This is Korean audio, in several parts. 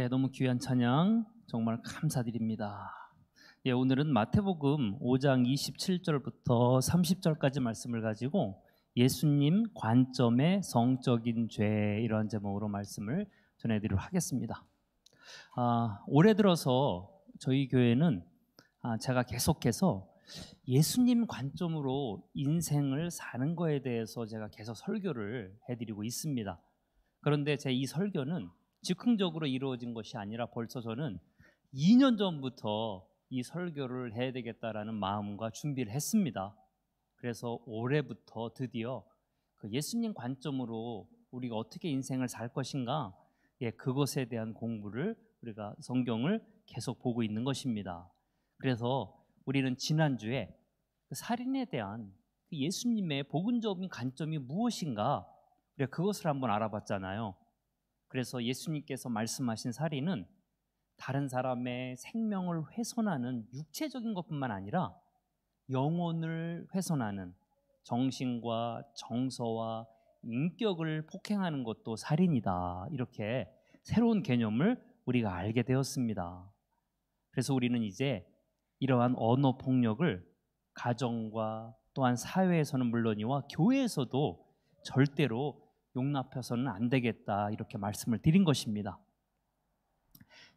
너무 귀한 찬양 정말 감사드립니다. 오늘은 마태복음 5장 27절부터 30절까지 말씀을 가지고 예수님 관점의 성적인 죄, 이런 제목으로 말씀을 전해드리도록 하겠습니다. 올해 들어서 저희 교회는 제가 계속해서 예수님 관점으로 인생을 사는 거에 대해서 제가 계속 설교를 해드리고 있습니다. 그런데 제 이 설교는 즉흥적으로 이루어진 것이 아니라 벌써 저는 2년 전부터 이 설교를 해야 되겠다라는 마음과 준비를 했습니다. 그래서 올해부터 드디어 그 예수님 관점으로 우리가 어떻게 인생을 살 것인가, 그것에 대한 공부를, 우리가 성경을 계속 보고 있는 것입니다. 그래서 우리는 지난주에 그 살인에 대한 그 예수님의 복음적인 관점이 무엇인가, 우리가 그것을 한번 알아봤잖아요. 그래서 예수님께서 말씀하신 살인은 다른 사람의 생명을 훼손하는 육체적인 것뿐만 아니라 영혼을 훼손하는, 정신과 정서와 인격을 폭행하는 것도 살인이다, 이렇게 새로운 개념을 우리가 알게 되었습니다. 그래서 우리는 이제 이러한 언어 폭력을 가정과 또한 사회에서는 물론이와 교회에서도 절대로 용납해서는 안 되겠다, 이렇게 말씀을 드린 것입니다.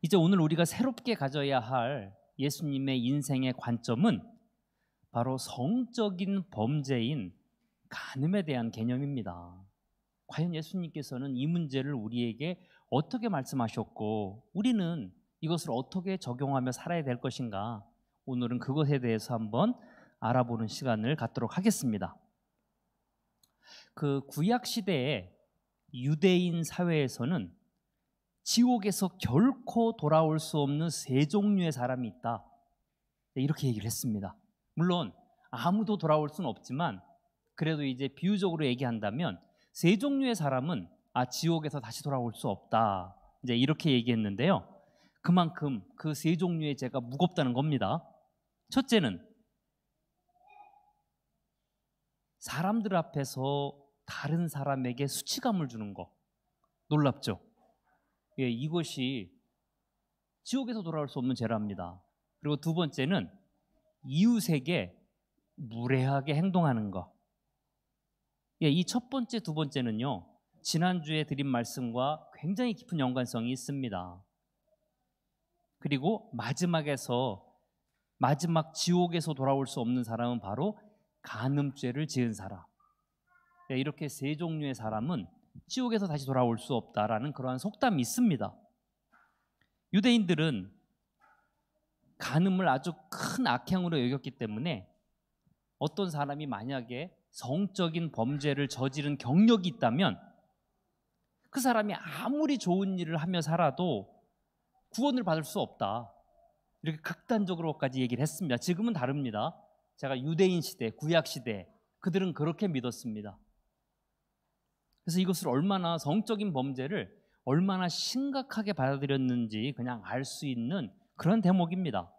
이제 오늘 우리가 새롭게 가져야 할 예수님의 인생의 관점은 바로 성적인 범죄인 간음에 대한 개념입니다. 과연 예수님께서는 이 문제를 우리에게 어떻게 말씀하셨고, 우리는 이것을 어떻게 적용하며 살아야 될 것인가, 오늘은 그것에 대해서 한번 알아보는 시간을 갖도록 하겠습니다. 그 구약 시대의 유대인 사회에서는 지옥에서 결코 돌아올 수 없는 세 종류의 사람이 있다, 이렇게 얘기를 했습니다. 물론 아무도 돌아올 수는 없지만 그래도 이제 비유적으로 얘기한다면 세 종류의 사람은 지옥에서 다시 돌아올 수 없다, 이제 이렇게 얘기했는데요. 그만큼 그 세 종류의 죄가 무겁다는 겁니다. 첫째는 사람들 앞에서 다른 사람에게 수치감을 주는 거. 놀랍죠? 이것이 지옥에서 돌아올 수 없는 죄랍니다. 그리고 두 번째는 이웃에게 무례하게 행동하는 거. 이 첫 번째, 두 번째는요, 지난주에 드린 말씀과 굉장히 깊은 연관성이 있습니다. 그리고 마지막 지옥에서 돌아올 수 없는 사람은 바로 간음죄를 지은 사람. 이렇게 세 종류의 사람은 지옥에서 다시 돌아올 수 없다라는 그러한 속담이 있습니다. 유대인들은 간음을 아주 큰 악행으로 여겼기 때문에 어떤 사람이 만약에 성적인 범죄를 저지른 경력이 있다면 그 사람이 아무리 좋은 일을 하며 살아도 구원을 받을 수 없다, 이렇게 극단적으로까지 얘기를 했습니다. 지금은 다릅니다. 제가 유대인 시대, 구약 시대, 그들은 그렇게 믿었습니다. 그래서 이것을 얼마나, 성적인 범죄를 얼마나 심각하게 받아들였는지 그냥 알 수 있는 그런 대목입니다.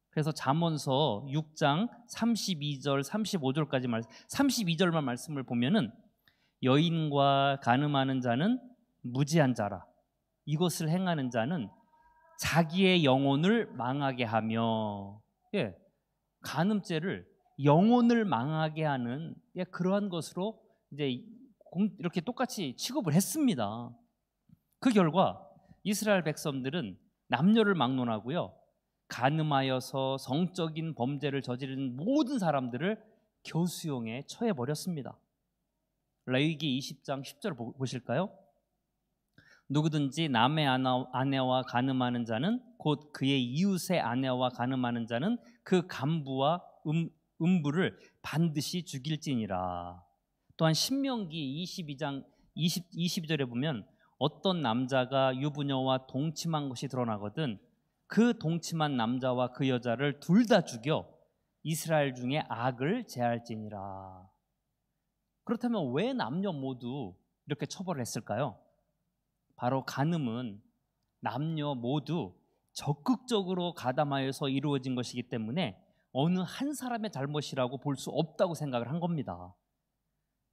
그래서 잠언서 6장 32절 35절까지 32절만 말씀을 보면은 여인과 간음하는 자는 무지한 자라, 이것을 행하는 자는 자기의 영혼을 망하게 하며, 간음죄를 영혼을 망하게 하는 그러한 것으로 이제 이렇게 똑같이 취급을 했습니다. 그 결과 이스라엘 백성들은 남녀를 막론하고요, 간음하여서 성적인 범죄를 저지른 모든 사람들을 교수형에 처해 버렸습니다. 레위기 20장 10절 보실까요? 누구든지 남의 아내와 간음하는 자는, 곧 그의 이웃의 아내와 간음하는 자는 그 간부와 음부를 반드시 죽일지니라. 또한 신명기 22장 22절에 보면 어떤 남자가 유부녀와 동침한 것이 드러나거든 그 동침한 남자와 그 여자를 둘 다 죽여 이스라엘 중에 악을 제할지니라. 그렇다면 왜 남녀 모두 이렇게 처벌을 했을까요? 바로 간음은 남녀 모두 적극적으로 가담하여서 이루어진 것이기 때문에 어느 한 사람의 잘못이라고 볼 수 없다고 생각을 한 겁니다.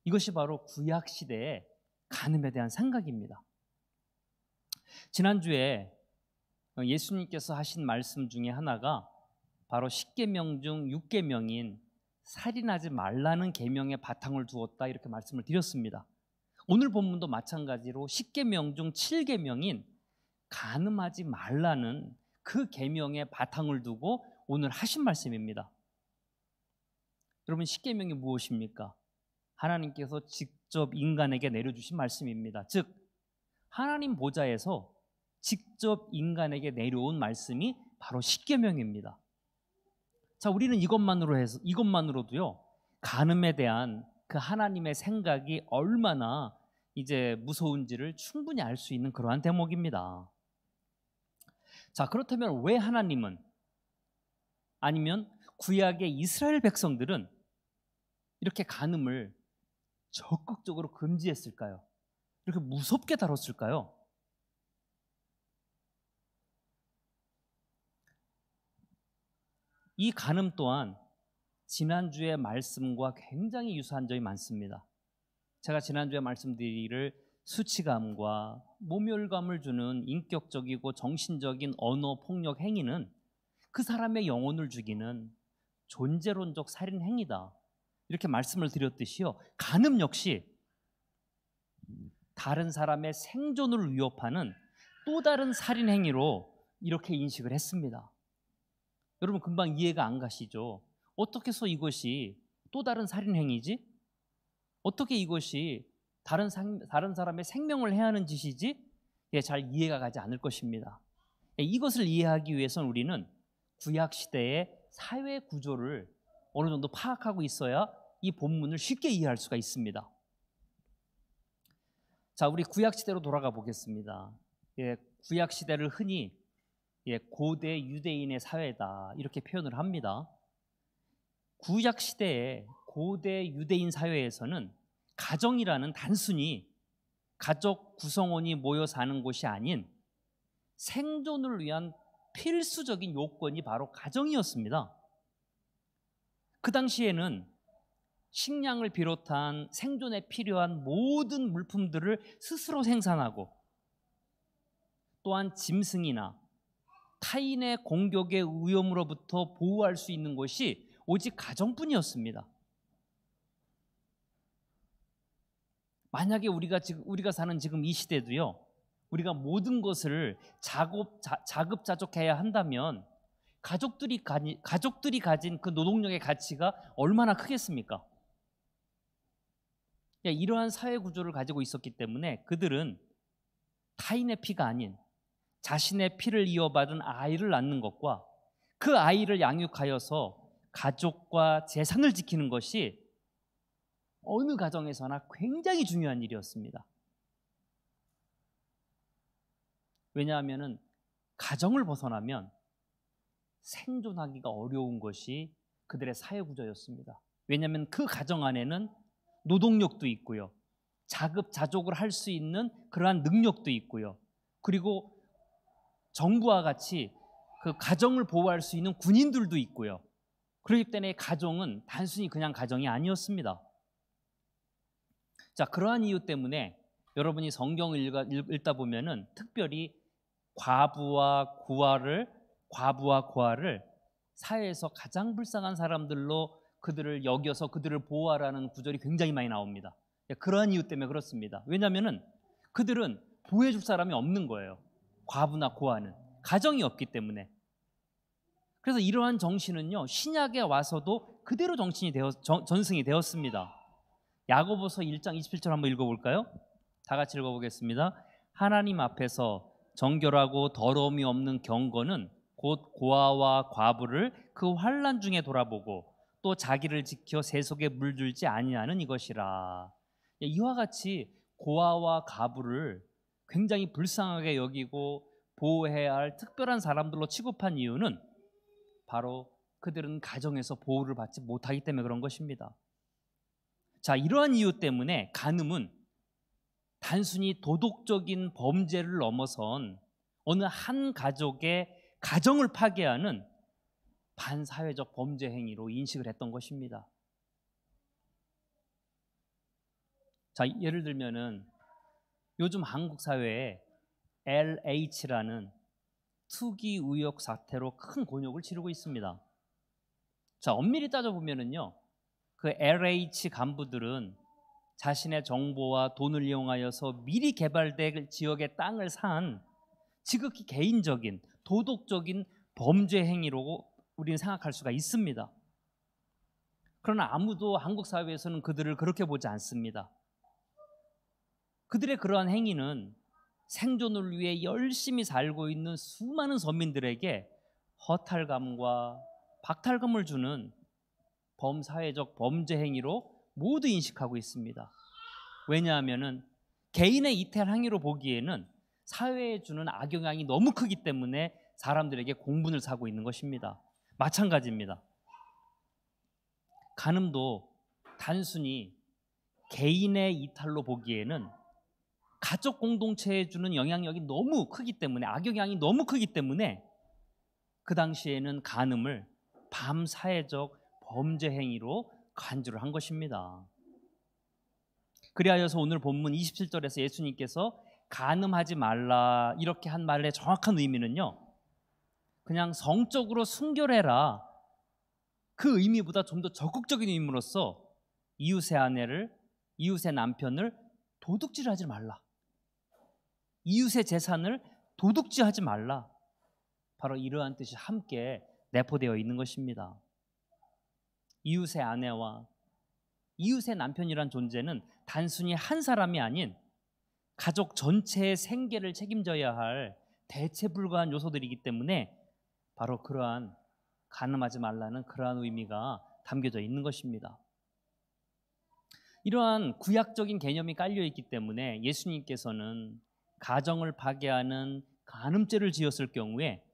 이것이 바로 구약 시대의 간음에 대한 생각입니다. 지난주에 예수님께서 하신 말씀 중에 하나가 바로 10계명 중 6계명인 살인하지 말라는 계명에 바탕을 두었다, 이렇게 말씀을 드렸습니다. 오늘 본문도 마찬가지로 10계명 중 7계명인 간음하지 말라는 그 계명에 바탕을 두고 오늘 하신 말씀입니다. 여러분, 10계명이 무엇입니까? 하나님께서 직접 인간에게 내려주신 말씀입니다. 즉 하나님 보좌에서 직접 인간에게 내려온 말씀이 바로 10계명입니다. 자, 우리는 이것만으로도요, 간음에 대한 그 하나님의 생각이 얼마나 이제 무서운지를 충분히 알 수 있는 그러한 대목입니다. 자, 그렇다면 왜 하나님은, 아니면 구약의 이스라엘 백성들은 이렇게 간음을 적극적으로 금지했을까요? 이렇게 무섭게 다뤘을까요? 이 간음 또한 지난주의 말씀과 굉장히 유사한 점이 많습니다. 제가 지난주에 말씀드리기를 수치감과 모멸감을 주는 인격적이고 정신적인 언어 폭력 행위는 그 사람의 영혼을 죽이는 존재론적 살인 행위다, 이렇게 말씀을 드렸듯이요, 간음 역시 다른 사람의 생존을 위협하는 또 다른 살인 행위로 이렇게 인식을 했습니다. 여러분, 금방 이해가 안 가시죠? 어떻게 해서 이것이 또 다른 살인 행위지? 어떻게 이것이 다른 사람의 생명을 해하는 짓이지? 잘 이해가 가지 않을 것입니다. 이것을 이해하기 위해서는 우리는 구약 시대의 사회 구조를 어느 정도 파악하고 있어야 이 본문을 쉽게 이해할 수가 있습니다. 자, 우리 구약 시대로 돌아가 보겠습니다. 구약 시대를 흔히 고대 유대인의 사회다, 이렇게 표현을 합니다. 구약 시대의 고대 유대인 사회에서는 가정이라는 단순히 가족 구성원이 모여 사는 곳이 아닌 생존을 위한 필수적인 요건이 바로 가정이었습니다. 그 당시에는 식량을 비롯한 생존에 필요한 모든 물품들을 스스로 생산하고, 또한 짐승이나 타인의 공격의 위험으로부터 보호할 수 있는 것이 오직 가정뿐이었습니다. 만약에 우리가 사는 지금 이 시대도요, 우리가 모든 것을 자급자족해야 한다면 가족들이 가진 그 노동력의 가치가 얼마나 크겠습니까? 이러한 사회 구조를 가지고 있었기 때문에 그들은 타인의 피가 아닌 자신의 피를 이어받은 아이를 낳는 것과 그 아이를 양육하여서 가족과 재산을 지키는 것이 어느 가정에서나 굉장히 중요한 일이었습니다. 왜냐하면 가정을 벗어나면 생존하기가 어려운 것이 그들의 사회 구조였습니다. 왜냐하면 그 가정 안에는 노동력도 있고요, 자급자족을 할 수 있는 그러한 능력도 있고요, 그리고 정부와 같이 그 가정을 보호할 수 있는 군인들도 있고요. 그렇기 때문에 가정은 단순히 그냥 가정이 아니었습니다. 자, 그러한 이유 때문에 여러분이 성경을 읽다 보면은 특별히 과부와 고아를 사회에서 가장 불쌍한 사람들로 그들을 여겨서 그들을 보호하라는 구절이 굉장히 많이 나옵니다. 그러한 이유 때문에 그렇습니다. 왜냐하면 그들은 보호해줄 사람이 없는 거예요. 과부나 고아는 가정이 없기 때문에. 그래서 이러한 정신은요, 신약에 와서도 그대로 전승이 되었습니다. 야고보서 1장 27절 한번 읽어볼까요? 다 같이 읽어보겠습니다. 하나님 앞에서 정결하고 더러움이 없는 경건은 곧 고아와 과부를 그 환난 중에 돌아보고 또 자기를 지켜 세속에 물들지 아니하는 이것이라. 이와 같이 고아와 과부를 굉장히 불쌍하게 여기고 보호해야 할 특별한 사람들로 취급한 이유는 바로 그들은 가정에서 보호를 받지 못하기 때문에 그런 것입니다. 자, 이러한 이유 때문에 간음은 단순히 도덕적인 범죄를 넘어선 어느 한 가족의 가정을 파괴하는 반사회적 범죄 행위로 인식을 했던 것입니다. 자, 예를 들면은 요즘 한국 사회에 LH라는 투기 의혹 사태로 큰 곤욕을 치르고 있습니다. 자, 엄밀히 따져보면은요, 그 LH 간부들은 자신의 정보와 돈을 이용하여서 미리 개발될 지역의 땅을 산 지극히 개인적인 도덕적인 범죄 행위로 우리는 생각할 수가 있습니다. 그러나 아무도 한국 사회에서는 그들을 그렇게 보지 않습니다. 그들의 그러한 행위는 생존을 위해 열심히 살고 있는 수많은 서민들에게 허탈감과 박탈감을 주는 범사회적 범죄 행위로 모두 인식하고 있습니다. 왜냐하면 개인의 이탈 행위로 보기에는 사회에 주는 악영향이 너무 크기 때문에 사람들에게 공분을 사고 있는 것입니다. 마찬가지입니다. 간음도 단순히 개인의 이탈로 보기에는 가족 공동체에 주는 영향력이 너무 크기 때문에, 악영향이 너무 크기 때문에 그 당시에는 간음을 밤사회적 범죄 행위로 간주를 한 것입니다. 그리하여서 오늘 본문 27절에서 예수님께서 간음하지 말라 이렇게 한 말의 정확한 의미는요, 그냥 성적으로 순결해라, 그 의미보다 좀 더 적극적인 의미로서 이웃의 아내를, 이웃의 남편을 도둑질하지 말라, 이웃의 재산을 도둑질하지 말라, 바로 이러한 뜻이 함께 내포되어 있는 것입니다. 이웃의 아내와 이웃의 남편이란 존재는 단순히 한 사람이 아닌 가족 전체의 생계를 책임져야 할 대체 불가한 요소들이기 때문에 바로 그러한 간음하지 말라는 그러한 의미가 담겨져 있는 것입니다. 이러한 구약적인 개념이 깔려 있기 때문에 예수님께서는 가정을 파괴하는 간음죄를 지었을 경우에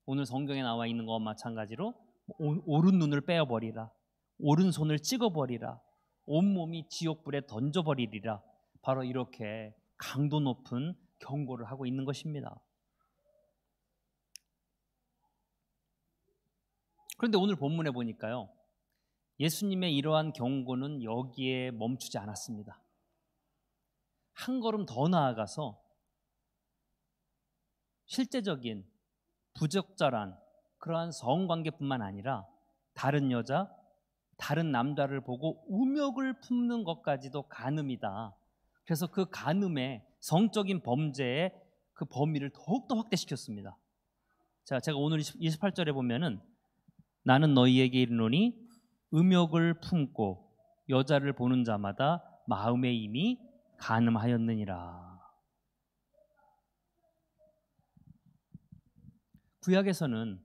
오늘 성경에 나와 있는 것과 마찬가지로 오른 눈을 빼어버리라, 오른손을 찍어버리라, 온몸이 지옥불에 던져버리리라, 바로 이렇게 강도 높은 경고를 하고 있는 것입니다. 그런데 오늘 본문에 보니까요, 예수님의 이러한 경고는 여기에 멈추지 않았습니다. 한 걸음 더 나아가서 실제적인 부적절한 그러한 성관계뿐만 아니라 다른 여자, 다른 남자를 보고 음욕을 품는 것까지도 간음이다. 그래서 그 간음의 성적인 범죄의 그 범위를 더욱더 확대시켰습니다. 자, 제가 오늘 28절에 보면은 나는 너희에게 이르노니 음욕을 품고 여자를 보는 자마다 마음에 이미 간음하였느니라. 구약에서는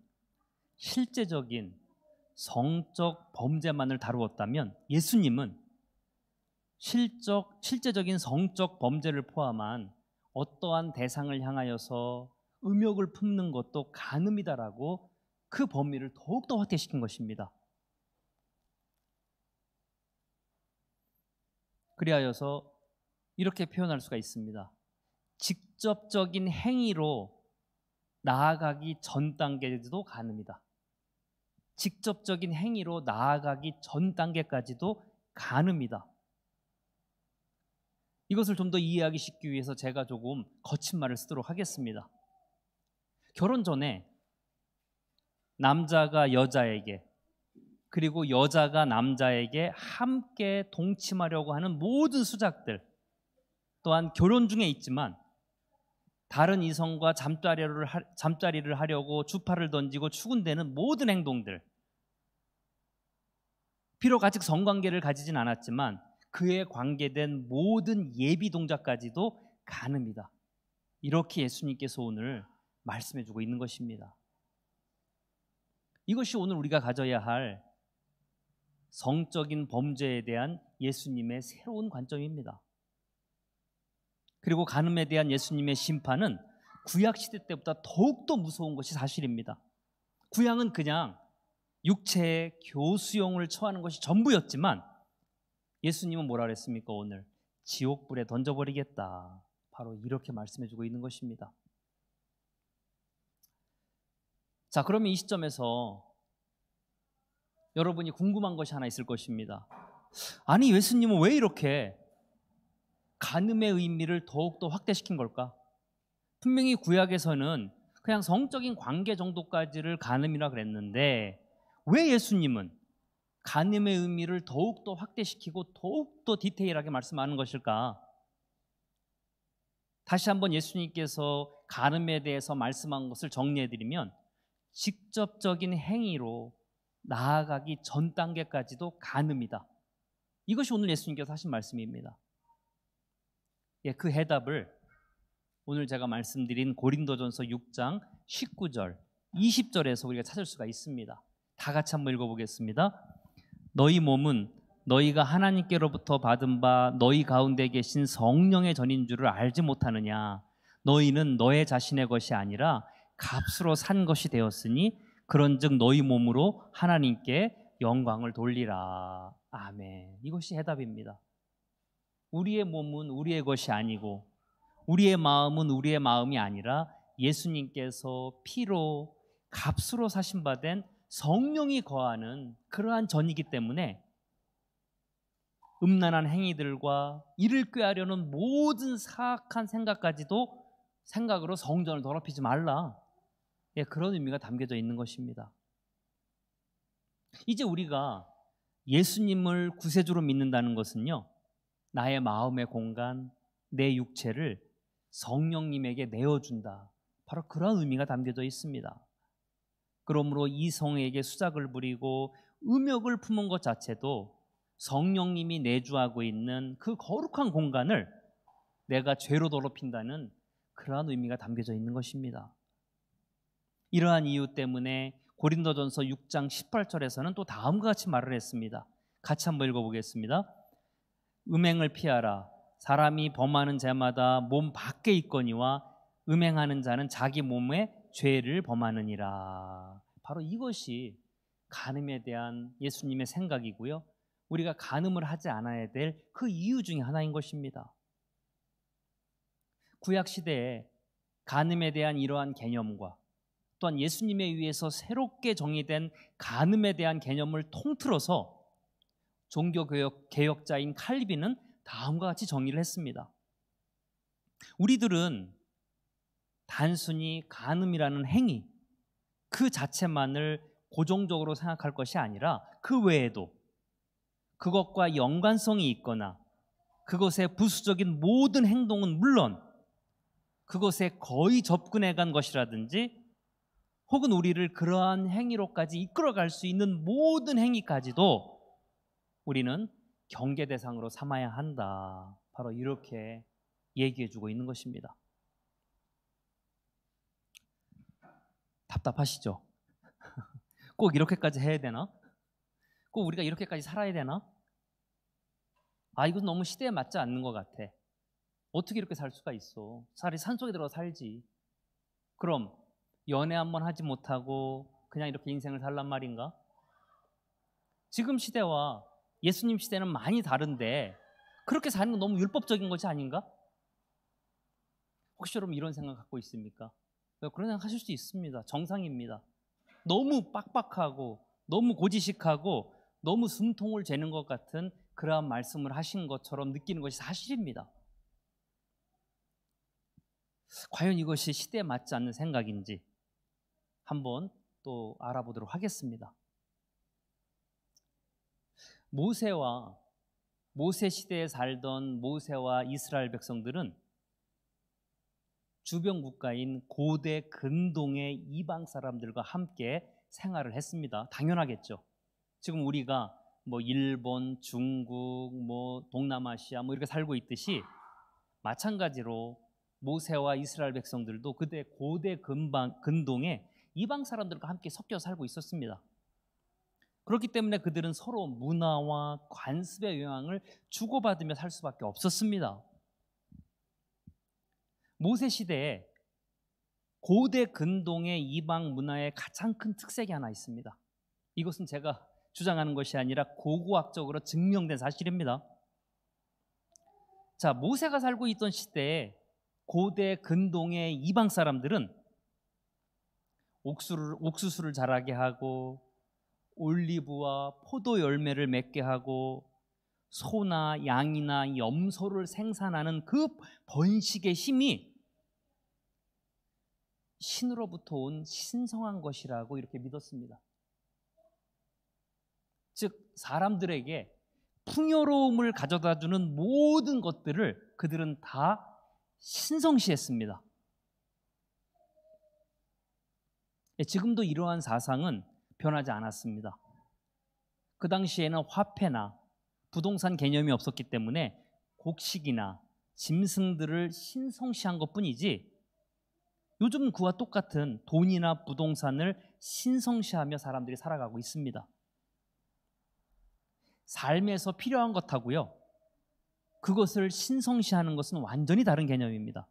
실제적인 성적 범죄만을 다루었다면 예수님은 실제적인 성적 범죄를 포함한 어떠한 대상을 향하여서 음욕을 품는 것도 간음이다라고 그 범위를 더욱더 확대시킨 것입니다. 그리하여서 이렇게 표현할 수가 있습니다. 직접적인 행위로 나아가기 전 단계도 간음이다. 직접적인 행위로 나아가기 전 단계까지도 간음이다. 이것을 좀 더 이해하기 쉽기 위해서 제가 조금 거친 말을 쓰도록 하겠습니다. 결혼 전에 남자가 여자에게, 그리고 여자가 남자에게 함께 동침하려고 하는 모든 수작들, 또한 결혼 중에 있지만 다른 이성과 잠자리를 하려고 주파를 던지고 추근대는 모든 행동들, 비록 아직 성관계를 가지진 않았지만 그에 관계된 모든 예비 동작까지도 간음이다. 이렇게 예수님께서 오늘 말씀해주고 있는 것입니다. 이것이 오늘 우리가 가져야 할 성적인 범죄에 대한 예수님의 새로운 관점입니다. 그리고 간음에 대한 예수님의 심판은 구약시대 때보다 더욱더 무서운 것이 사실입니다. 구약은 그냥 육체의 교수형을 처하는 것이 전부였지만 예수님은 뭐라 그랬습니까? 오늘 지옥불에 던져버리겠다. 바로 이렇게 말씀해주고 있는 것입니다. 자, 그러면 이 시점에서 여러분이 궁금한 것이 하나 있을 것입니다. 아니, 예수님은 왜 이렇게 간음의 의미를 더욱더 확대시킨 걸까? 분명히 구약에서는 그냥 성적인 관계 정도까지를 간음이라 그랬는데 왜 예수님은 간음의 의미를 더욱더 확대시키고 더욱더 디테일하게 말씀하는 것일까? 다시 한번 예수님께서 간음에 대해서 말씀한 것을 정리해드리면 직접적인 행위로 나아가기 전 단계까지도 간음이다. 이것이 오늘 예수님께서 하신 말씀입니다. 예, 그 해답을 오늘 제가 말씀드린 고린도전서 6장 19절, 20절에서 우리가 찾을 수가 있습니다. 다 같이 한번 읽어보겠습니다. 너희 몸은 너희가 하나님께로부터 받은 바 너희 가운데 계신 성령의 전인 줄을 알지 못하느냐? 너희는 너의 자신의 것이 아니라 값으로 산 것이 되었으니 그런즉 너희 몸으로 하나님께 영광을 돌리라. 아멘. 이것이 해답입니다. 우리의 몸은 우리의 것이 아니고 우리의 마음은 우리의 마음이 아니라 예수님께서 피로 값으로 사신 바 된 성령이 거하는 그러한 전이기 때문에 음란한 행위들과 이를 꾀하려는 모든 사악한 생각까지도 생각으로 성전을 더럽히지 말라. 예, 그런 의미가 담겨져 있는 것입니다. 이제 우리가 예수님을 구세주로 믿는다는 것은요, 나의 마음의 공간, 내 육체를 성령님에게 내어준다. 바로 그런 의미가 담겨져 있습니다. 그러므로 이성에게 수작을 부리고 음욕을 품은 것 자체도 성령님이 내주하고 있는 그 거룩한 공간을 내가 죄로 더럽힌다는 그러한 의미가 담겨져 있는 것입니다. 이러한 이유 때문에 고린도전서 6장 18절에서는 또 다음과 같이 말을 했습니다. 같이 한번 읽어보겠습니다. 음행을 피하라. 사람이 범하는 죄마다 몸 밖에 있거니와 음행하는 자는 자기 몸에 죄를 범하느니라. 바로 이것이 간음에 대한 예수님의 생각이고요, 우리가 간음을 하지 않아야 될 그 이유 중에 하나인 것입니다. 구약 시대에 간음에 대한 이러한 개념과 또한 예수님에 의해서 새롭게 정의된 간음에 대한 개념을 통틀어서 종교개혁자인 칼빈은 다음과 같이 정의를 했습니다. 우리들은 단순히 간음이라는 행위 그 자체만을 고정적으로 생각할 것이 아니라 그 외에도 그것과 연관성이 있거나 그것의 부수적인 모든 행동은 물론 그것에 거의 접근해 간 것이라든지 혹은 우리를 그러한 행위로까지 이끌어갈 수 있는 모든 행위까지도 우리는 경계 대상으로 삼아야 한다. 바로 이렇게 얘기해 주고 있는 것입니다. 답답하시죠? 꼭 이렇게까지 해야 되나? 꼭 우리가 이렇게까지 살아야 되나? 아, 이건 너무 시대에 맞지 않는 것 같아. 어떻게 이렇게 살 수가 있어? 차라리 산속에 들어가 살지. 그럼 연애 한번 하지 못하고 그냥 이렇게 인생을 살란 말인가? 지금 시대와 예수님 시대는 많이 다른데 그렇게 사는 건 너무 율법적인 것이 아닌가? 혹시 여러분 이런 생각 갖고 있습니까? 그런 생각 하실 수 있습니다. 정상입니다. 너무 빡빡하고 너무 고지식하고 너무 숨통을 재는 것 같은 그러한 말씀을 하신 것처럼 느끼는 것이 사실입니다. 과연 이것이 시대에 맞지 않는 생각인지 한번 또 알아보도록 하겠습니다. 모세 시대에 살던 모세와 이스라엘 백성들은 주변 국가인 고대 근동의 이방 사람들과 함께 생활을 했습니다. 당연하겠죠. 지금 우리가 일본, 중국, 동남아시아 이렇게 살고 있듯이 마찬가지로 모세와 이스라엘 백성들도 그때 고대 근동에 이방 사람들과 함께 섞여 살고 있었습니다. 그렇기 때문에 그들은 서로 문화와 관습의 영향을 주고받으며 살 수밖에 없었습니다. 모세 시대에 고대 근동의 이방 문화의 가장 큰 특색이 하나 있습니다. 이것은 제가 주장하는 것이 아니라 고고학적으로 증명된 사실입니다. 자, 모세가 살고 있던 시대에 고대 근동의 이방 사람들은 옥수수를 자라게 하고 올리브와 포도 열매를 맺게 하고 소나 양이나 염소를 생산하는 그 번식의 힘이 신으로부터 온 신성한 것이라고 이렇게 믿었습니다. 즉 사람들에게 풍요로움을 가져다주는 모든 것들을 그들은 다 신성시했습니다. 지금도 이러한 사상은 변하지 않았습니다. 그 당시에는 화폐나 부동산 개념이 없었기 때문에 곡식이나 짐승들을 신성시한 것뿐이지 요즘 그와 똑같은 돈이나 부동산을 신성시하며 사람들이 살아가고 있습니다. 삶에서 필요한 것하고요, 그것을 신성시하는 것은 완전히 다른 개념입니다.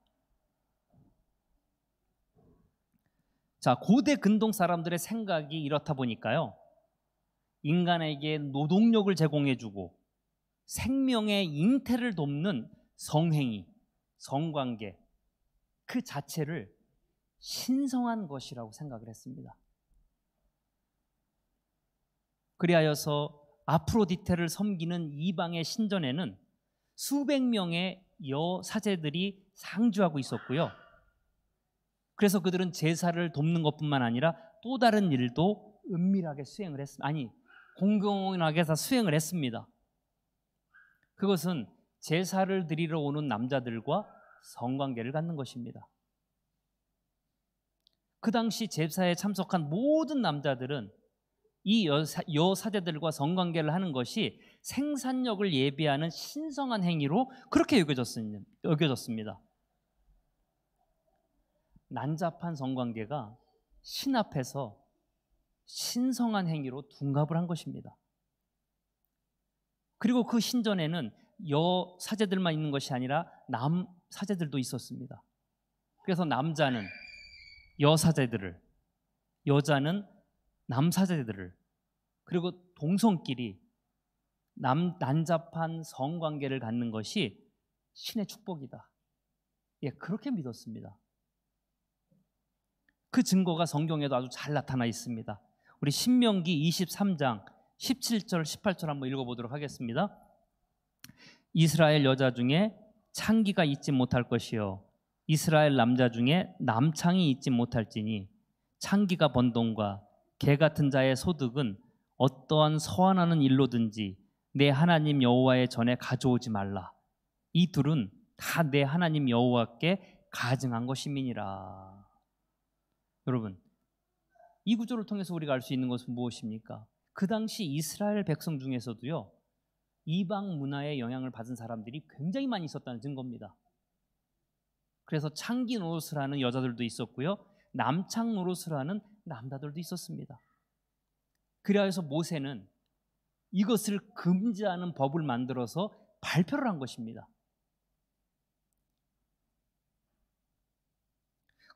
자, 고대 근동 사람들의 생각이 이렇다 보니까요, 인간에게 노동력을 제공해주고 생명의 잉태를 돕는 성행위, 성관계 그 자체를 신성한 것이라고 생각을 했습니다. 그리하여서 아프로디테를 섬기는 이방의 신전에는 수백 명의 여사제들이 상주하고 있었고요. 그래서 그들은 제사를 돕는 것뿐만 아니라 또 다른 일도 은밀하게 수행을 했습니다. 아니, 공공하게 다 수행을 했습니다. 그것은 제사를 드리러 오는 남자들과 성관계를 갖는 것입니다. 그 당시 제사에 참석한 모든 남자들은 이 여사제들과 성관계를 하는 것이 생산력을 예비하는 신성한 행위로 그렇게 여겨졌습니다. 난잡한 성관계가 신 앞에서 신성한 행위로 둔갑을 한 것입니다. 그리고 그 신전에는 여사제들만 있는 것이 아니라 남사제들도 있었습니다. 그래서 남자는 여사제들을, 여자는 남사제들을, 그리고 동성끼리 난잡한 성관계를 갖는 것이 신의 축복이다. 예, 그렇게 믿었습니다. 그 증거가 성경에도 아주 잘 나타나 있습니다. 우리 신명기 23장 17절 18절 한번 읽어보도록 하겠습니다. 이스라엘 여자 중에 창기가 있지 못할 것이요 이스라엘 남자 중에 남창이 있지 못할지니 창기가 번 돈과 개 같은 자의 소득은 어떠한 서한하는 일로든지 내 하나님 여호와의 전에 가져오지 말라. 이 둘은 다 내 하나님 여호와께 가증한 것임이니라. 여러분, 이 구절을 통해서 우리가 알 수 있는 것은 무엇입니까? 그 당시 이스라엘 백성 중에서도요, 이방 문화의 영향을 받은 사람들이 굉장히 많이 있었다는 증거입니다. 그래서 창기 노릇을 하는 여자들도 있었고요, 남창 노릇을 하는 남자들도 있었습니다. 그래서 모세는 이것을 금지하는 법을 만들어서 발표를 한 것입니다.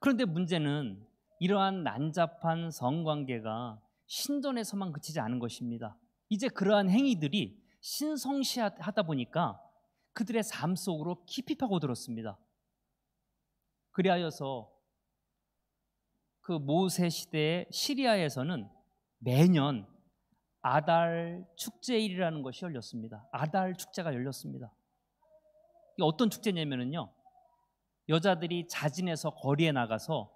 그런데 문제는 이러한 난잡한 성관계가 신전에서만 그치지 않은 것입니다. 이제 그러한 행위들이 신성시하다 보니까 그들의 삶 속으로 깊이 파고들었습니다. 그리하여서 그 모세 시대의 시리아에서는 매년 아달 축제일이라는 것이 열렸습니다. 아달 축제가 열렸습니다. 이게 어떤 축제냐면요, 여자들이 자진해서 거리에 나가서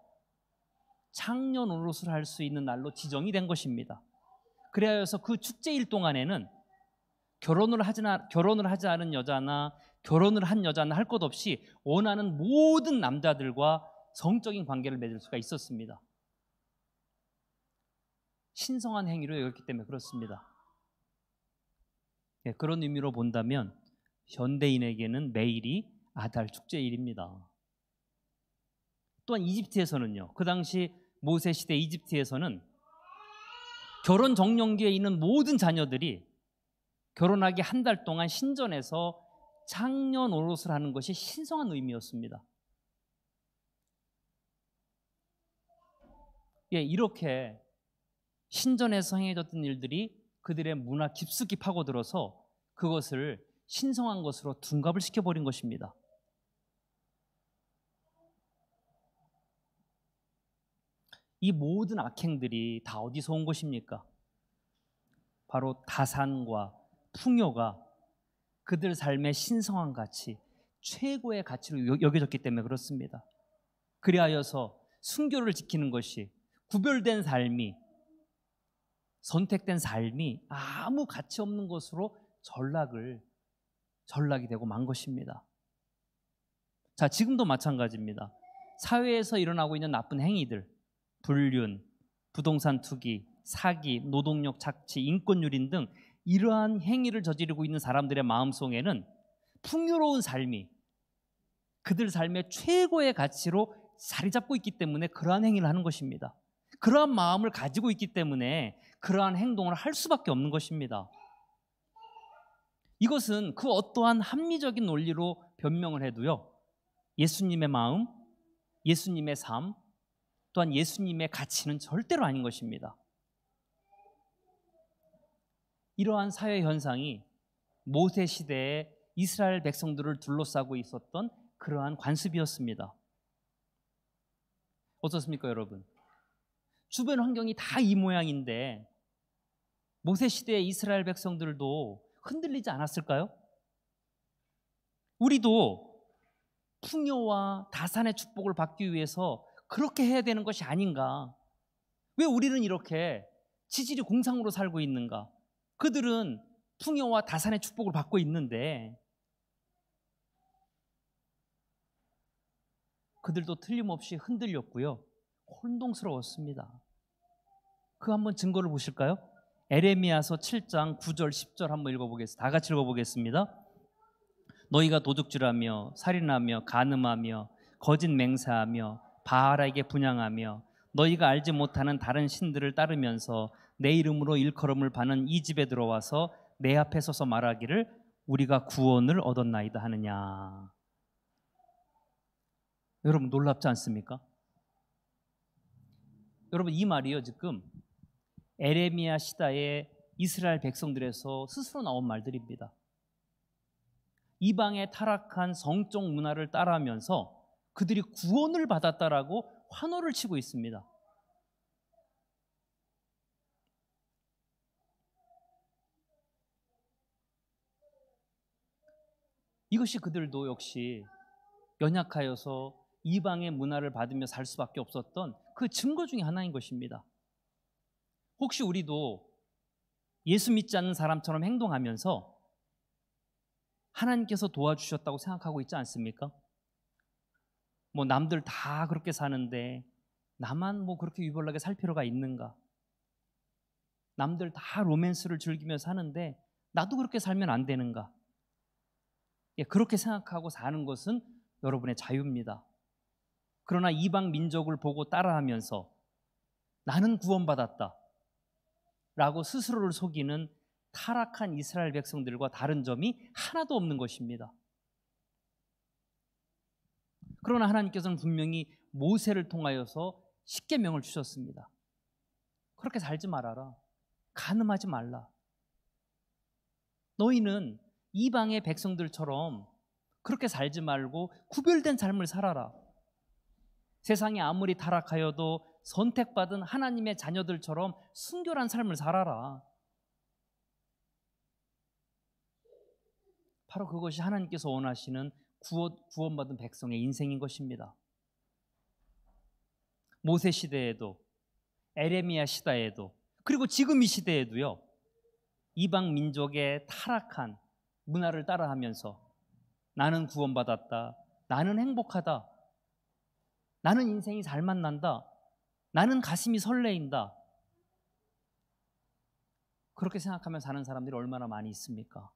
창녀 노릇을 할 수 있는 날로 지정이 된 것입니다. 그래서 그 축제일 동안에는 결혼을 하지 않은 여자나 결혼을 한 여자나 할 것 없이 원하는 모든 남자들과 성적인 관계를 맺을 수가 있었습니다. 신성한 행위로 여겼기 때문에 그렇습니다. 예, 그런 의미로 본다면 현대인에게는 매일이 아달 축제일입니다. 또한 이집트에서는요, 그 당시 모세 시대 이집트에서는 결혼 정년기에 있는 모든 자녀들이 결혼하기 한 달 동안 신전에서 창녀 노릇을 하는 것이 신성한 의미였습니다. 예, 이렇게 신전에서 행해졌던 일들이 그들의 문화 깊숙이 파고들어서 그것을 신성한 것으로 둔갑을 시켜버린 것입니다. 이 모든 악행들이 다 어디서 온 것입니까? 바로 다산과 풍요가 그들 삶의 신성한 가치, 최고의 가치로 여겨졌기 때문에 그렇습니다. 그리하여서 순교를 지키는 것이, 구별된 삶이, 선택된 삶이 아무 가치 없는 것으로 전락이 되고 만 것입니다. 자, 지금도 마찬가지입니다. 사회에서 일어나고 있는 나쁜 행위들, 불륜, 부동산 투기, 사기, 노동력 착취, 인권유린 등 이러한 행위를 저지르고 있는 사람들의 마음속에는 풍요로운 삶이 그들 삶의 최고의 가치로 자리 잡고 있기 때문에 그러한 행위를 하는 것입니다. 그러한 마음을 가지고 있기 때문에 그러한 행동을 할 수밖에 없는 것입니다. 이것은 그 어떠한 합리적인 논리로 변명을 해도요, 예수님의 마음, 예수님의 삶, 또한 예수님의 가치는 절대로 아닌 것입니다. 이러한 사회 현상이 모세 시대에 이스라엘 백성들을 둘러싸고 있었던 그러한 관습이었습니다. 어떻습니까, 여러분? 주변 환경이 다 이 모양인데 모세 시대의 이스라엘 백성들도 흔들리지 않았을까요? 우리도 풍요와 다산의 축복을 받기 위해서 그렇게 해야 되는 것이 아닌가? 왜 우리는 이렇게 지질이 공상으로 살고 있는가? 그들은 풍요와 다산의 축복을 받고 있는데 그들도 틀림없이 흔들렸고요, 혼동스러웠습니다. 그 한번 증거를 보실까요? 에레미야서 7장 9절 10절 한번 읽어보겠습니다. 다 같이 읽어보겠습니다. 너희가 도둑질하며 살인하며 간음하며 거짓 맹세하며 바알에게 분향하며 너희가 알지 못하는 다른 신들을 따르면서 내 이름으로 일컬음을 받는 이 집에 들어와서 내 앞에 서서 말하기를 우리가 구원을 얻었나이다 하느냐. 여러분 놀랍지 않습니까? 여러분 이 말이요, 지금 에레미야 시대의 이스라엘 백성들에서 스스로 나온 말들입니다. 이방의 타락한 성적 문화를 따라하면서 그들이 구원을 받았다라고 환호를 치고 있습니다. 이것이 그들도 역시 연약하여서 이방의 문화를 받으며 살 수밖에 없었던 그 증거 중에 하나인 것입니다. 혹시 우리도 예수 믿지 않는 사람처럼 행동하면서 하나님께서 도와주셨다고 생각하고 있지 않습니까? 뭐 남들 다 그렇게 사는데 나만 뭐 그렇게 유별나게 살 필요가 있는가? 남들 다 로맨스를 즐기며 사는데 나도 그렇게 살면 안 되는가? 예, 그렇게 생각하고 사는 것은 여러분의 자유입니다. 그러나 이방 민족을 보고 따라하면서 나는 구원받았다 라고 스스로를 속이는 타락한 이스라엘 백성들과 다른 점이 하나도 없는 것입니다. 그러나 하나님께서는 분명히 모세를 통하여서 십계명을 주셨습니다. 그렇게 살지 말아라. 간음하지 말라. 너희는 이방의 백성들처럼 그렇게 살지 말고 구별된 삶을 살아라. 세상이 아무리 타락하여도 선택받은 하나님의 자녀들처럼 순결한 삶을 살아라. 바로 그것이 하나님께서 원하시는 구원받은 백성의 인생인 것입니다. 모세 시대에도 에레미야 시대에도 그리고 지금 이 시대에도요, 이방 민족의 타락한 문화를 따라하면서 나는 구원받았다, 나는 행복하다, 나는 인생이 잘 만난다, 나는 가슴이 설레인다, 그렇게 생각하며 사는 사람들이 얼마나 많이 있습니까?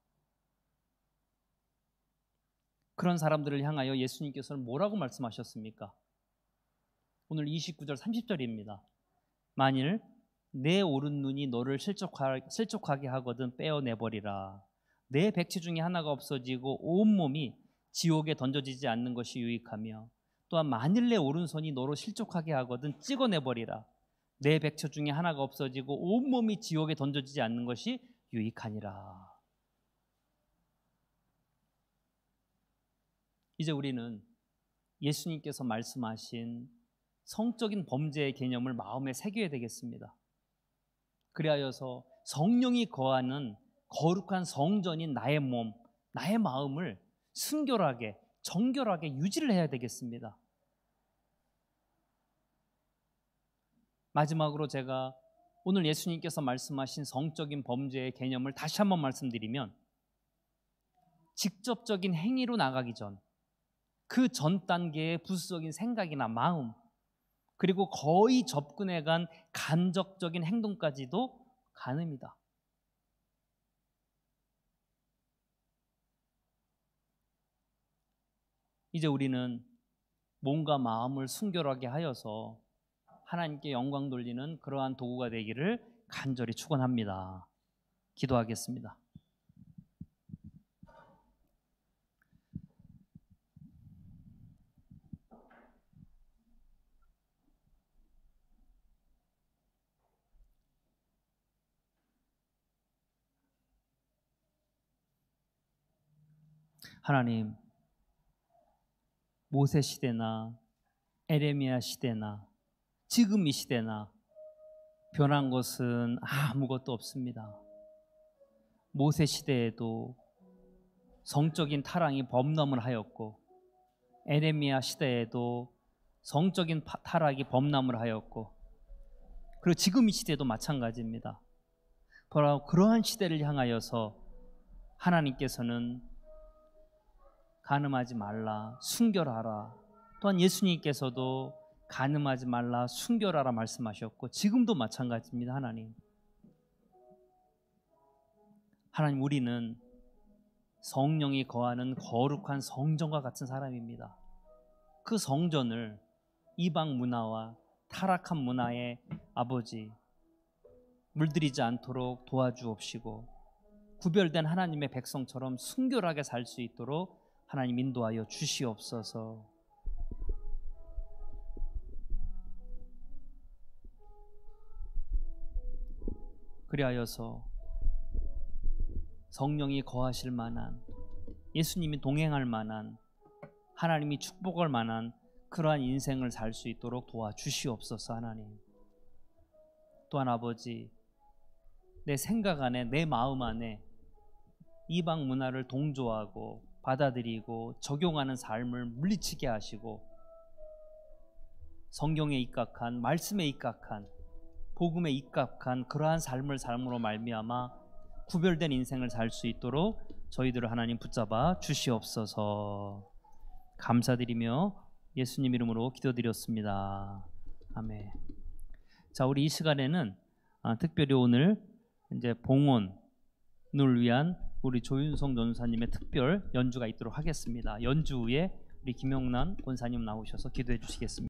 그런 사람들을 향하여 예수님께서는 뭐라고 말씀하셨습니까? 오늘 29절 30절입니다. 만일 내 오른 눈이 너를 실족하게 하거든 빼어내버리라. 내 백체 중에 하나가 없어지고 온몸이 지옥에 던져지지 않는 것이 유익하며 또한 만일 내 오른손이 너로 실족하게 하거든 찍어내버리라. 내 백체 중에 하나가 없어지고 온몸이 지옥에 던져지지 않는 것이 유익하니라. 이제 우리는 예수님께서 말씀하신 성적인 범죄의 개념을 마음에 새겨야 되겠습니다. 그리하여서 성령이 거하는 거룩한 성전인 나의 몸, 나의 마음을 순결하게, 정결하게 유지를 해야 되겠습니다. 마지막으로 제가 오늘 예수님께서 말씀하신 성적인 범죄의 개념을 다시 한번 말씀드리면, 직접적인 행위로 나가기 전, 그 전 단계의 부수적인 생각이나 마음, 그리고 거의 접근해간 간접적인 행동까지도 가늠이다. 이제 우리는 몸과 마음을 순결하게 하여서 하나님께 영광 돌리는 그러한 도구가 되기를 간절히 축원합니다. 기도하겠습니다. 하나님, 모세 시대나 에레미야 시대나 지금 이 시대나 변한 것은 아무것도 없습니다. 모세 시대에도 성적인 타락이 범람을 하였고, 에레미야 시대에도 성적인 타락이 범람을 하였고, 그리고 지금 이 시대도 마찬가지입니다. 바로 그러한 시대를 향하여서 하나님께서는 간음하지 말라, 순결하라. 또한 예수님께서도 간음하지 말라, 순결하라 말씀하셨고, 지금도 마찬가지입니다. 하나님, 우리는 성령이 거하는 거룩한 성전과 같은 사람입니다. 그 성전을 이방 문화와 타락한 문화의 아버지 물들이지 않도록 도와주옵시고, 구별된 하나님의 백성처럼 순결하게 살 수 있도록 하나님 인도하여 주시옵소서. 그리하여서 성령이 거하실 만한, 예수님이 동행할 만한, 하나님이 축복할 만한 그러한 인생을 살 수 있도록 도와주시옵소서. 하나님, 또한 아버지, 내 생각 안에, 내 마음 안에 이방 문화를 동조하고 받아들이고 적용하는 삶을 물리치게 하시고, 성경에 입각한, 말씀에 입각한, 복음에 입각한 그러한 삶으로 말미암아 구별된 인생을 살 수 있도록 저희들을 하나님 붙잡아 주시옵소서. 감사드리며 예수님 이름으로 기도드렸습니다. 아멘. 자, 우리 이 시간에는 특별히 오늘 이제 봉헌을 위한 우리 조윤성 전사님의 특별 연주가 있도록 하겠습니다. 연주 후에 우리 김용란 권사님 나오셔서 기도해 주시겠습니다.